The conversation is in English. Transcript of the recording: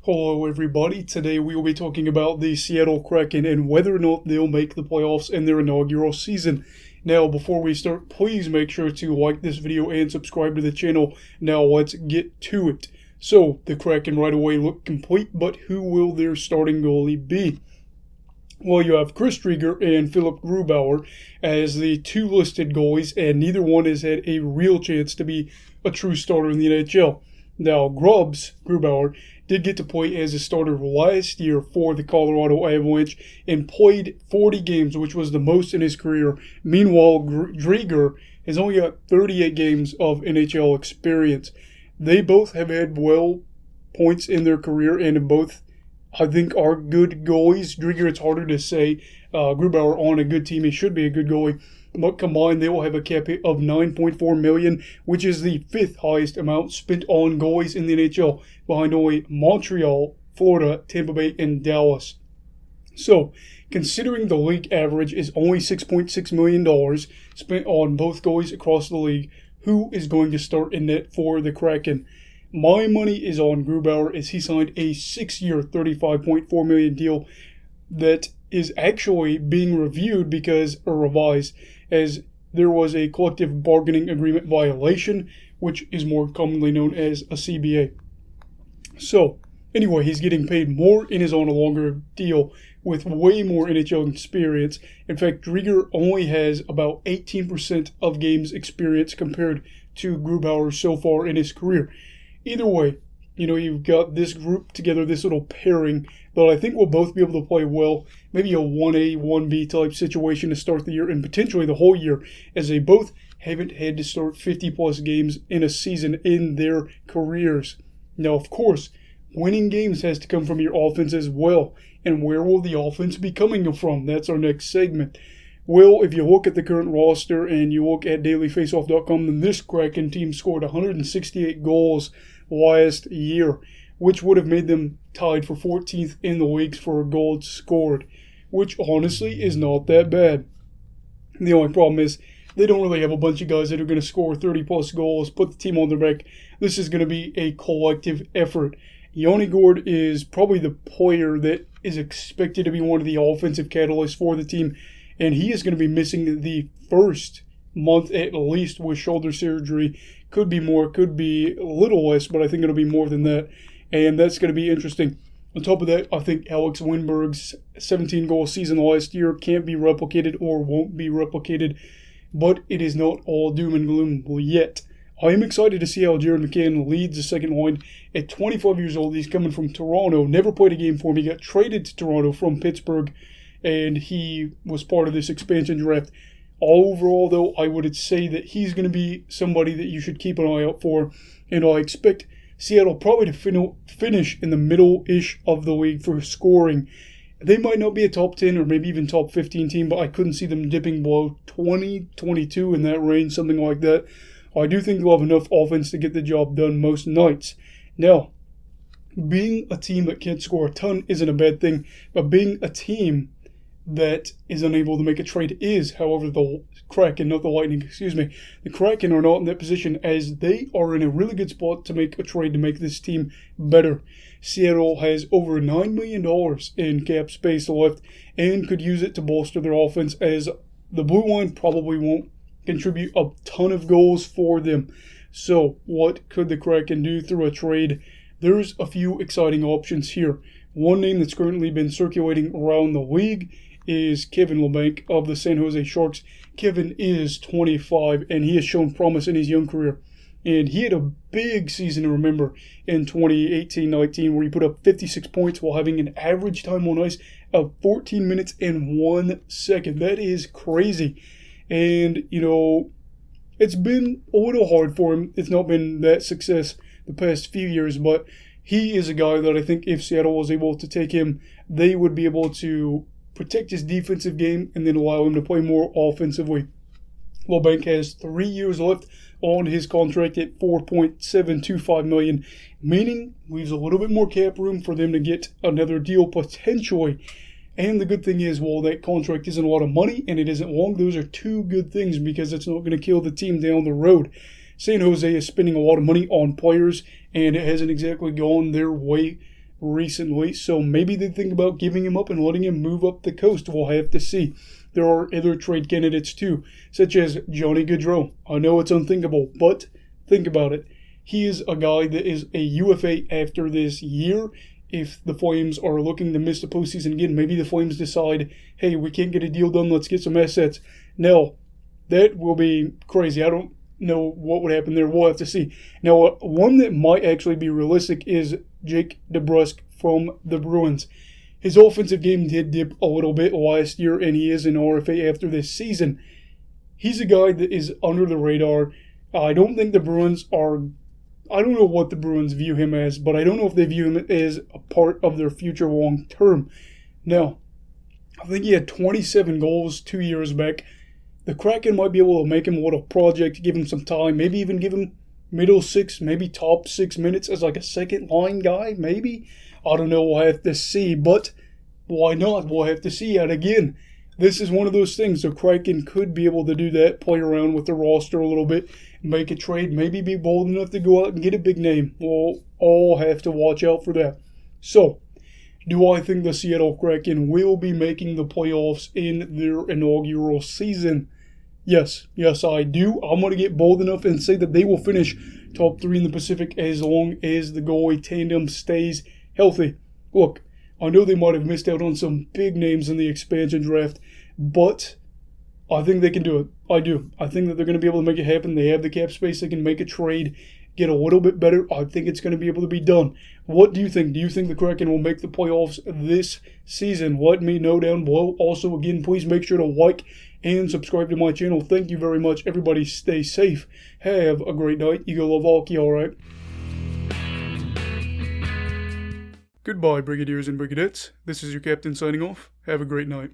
Hello everybody, today we will be talking about the Seattle Kraken and whether or not they'll make the playoffs in their inaugural season. Now before we start, please make sure to like this video and subscribe to the channel. Now let's get to it. So, the Kraken right away look complete, but who will their starting goalie be? Well, you have Chris Driedger and Philip Grubauer as the two listed goalies, and neither one has had a real chance to be a true starter in the NHL. Now, Grubauer, did get to play as a starter last year for the Colorado Avalanche and played 40 games, which was the most in his career. Meanwhile, Driedger has only got 38 games of NHL experience. They both have had points in their career, and both, I think, are good goalies. Driedger, it's harder to say. Grubauer on a good team, he should be a good goalie. But combined, they will have a cap hit of $9.4 million, which is the fifth highest amount spent on goalies in the NHL, behind only Montreal, Florida, Tampa Bay, and Dallas. So, considering the league average is only $6.6 million spent on both goalies across the league, who is going to start in net for the Kraken? My money is on Grubauer, as he signed a 6-year, $35.4 million deal that is actually being reviewed revised, as there was a collective bargaining agreement violation, which is more commonly known as a CBA. So, anyway, he's getting paid more and is on a longer deal with way more NHL experience. In fact, Driedger only has about 18% of games experience compared to Grubauer so far in his career. Either way, you've got this group together, this little pairing, that I think will both be able to play well. Maybe a 1A, 1B type situation to start the year and potentially the whole year, as they both haven't had to start 50-plus games in a season in their careers. Now, of course, winning games has to come from your offense as well. And where will the offense be coming from? That's our next segment. Well, if you look at the current roster and you look at dailyfaceoff.com, then this Kraken team scored 168 goals last year, which would have made them tied for 14th in the league for goals scored, which honestly is not that bad. The only problem is they don't really have a bunch of guys that are going to score 30-plus goals, put the team on their back. This is going to be a collective effort. Yoni Gourd is probably the player that is expected to be one of the offensive catalysts for the team, and he is going to be missing the first month at least with shoulder surgery. Could be more, could be a little less, but I think it'll be more than that, and that's going to be interesting. On top of that, I think Alex Winberg's 17-goal season last year can't be replicated or won't be replicated, but it is not all doom and gloom yet. I am excited to see how Jared Mckinnon leads the second line. At 25 years old, he's coming from Toronto, never played a game for him. He got traded to Toronto from Pittsburgh, and he was part of this expansion draft. Overall, though, I would say that he's going to be somebody that you should keep an eye out for, and I expect Seattle probably to finish in the middle-ish of the league for scoring. They might not be a top 10 or maybe even top 15 team, but I couldn't see them dipping below 20, 22 in that range, something like that. I do think they'll have enough offense to get the job done most nights. Now, being a team that can't score a ton isn't a bad thing, but being a team that is unable to make a trade is, however, the Kraken, not the Lightning, the Kraken are not in that position, as they are in a really good spot to make a trade to make this team better. Seattle has over $9 million in cap space left and could use it to bolster their offense, as the blue line probably won't contribute a ton of goals for them. So what could the Kraken do through a trade? There's a few exciting options here. One name that's currently been circulating around the league is Kevin Lebank of the San Jose Sharks. Kevin is 25, and he has shown promise in his young career. And he had a big season to remember in 2018-19, where he put up 56 points while having an average time on ice of 14 minutes and 1 second. That is crazy. And, it's been a little hard for him. It's not been that success the past few years, but he is a guy that I think if Seattle was able to take him, they would be able to protect his defensive game and then allow him to play more offensively. Lebank has 3 years left on his contract at $4.725 million, meaning leaves a little bit more cap room for them to get another deal potentially. And the good thing is, while that contract isn't a lot of money and it isn't long, those are two good things because it's not going to kill the team down the road. San Jose is spending a lot of money on players, and it hasn't exactly gone their way recently, so maybe they think about giving him up and letting him move up the coast. We'll have to see. There are other trade candidates too, such as Yoni Gourd. I know it's unthinkable, but think about it. He is a guy that is a UFA after this year. If the Flames are looking to miss the postseason again, maybe the Flames decide, hey, we can't get a deal done, let's get some assets. Now, that will be crazy. I don't know what would happen there. We'll have to see. Now, one that might actually be realistic is Jake Debrusk from the Bruins. His offensive game did dip a little bit last year, and he is an RFA after this season. He's a guy that is under the radar. I don't think the Bruins are... I don't know what the Bruins view him as, but I don't know if they view him as a part of their future long term. Now, I think he had 27 goals 2 years back. The Kraken might be able to make him a little project, give him some time, maybe even give him middle six, maybe top 6 minutes as like a second line guy, maybe. I don't know, we'll have to see, but why not? We'll have to see. And again, this is one of those things. The Kraken could be able to do that, play around with the roster a little bit, make a trade, maybe be bold enough to go out and get a big name. We'll all have to watch out for that. So, do I think the Seattle Kraken will be making the playoffs in their inaugural season? Yes, I do. I'm going to get bold enough and say that they will finish top 3 in the Pacific as long as the goalie tandem stays healthy. Look, I know they might have missed out on some big names in the expansion draft, but I think they can do it. I do. I think that they're going to be able to make it happen. They have the cap space. They can make a trade, get a little bit better. I think it's going to be able to be done. What do you think? Do you think the Kraken will make the playoffs this season? Let me know down below. Also, again, please make sure to like and subscribe to my channel. Thank you very much. Everybody stay safe. Have a great night. You go love hockey, alright? Goodbye, Brigadiers and Brigadettes. This is your captain signing off. Have a great night.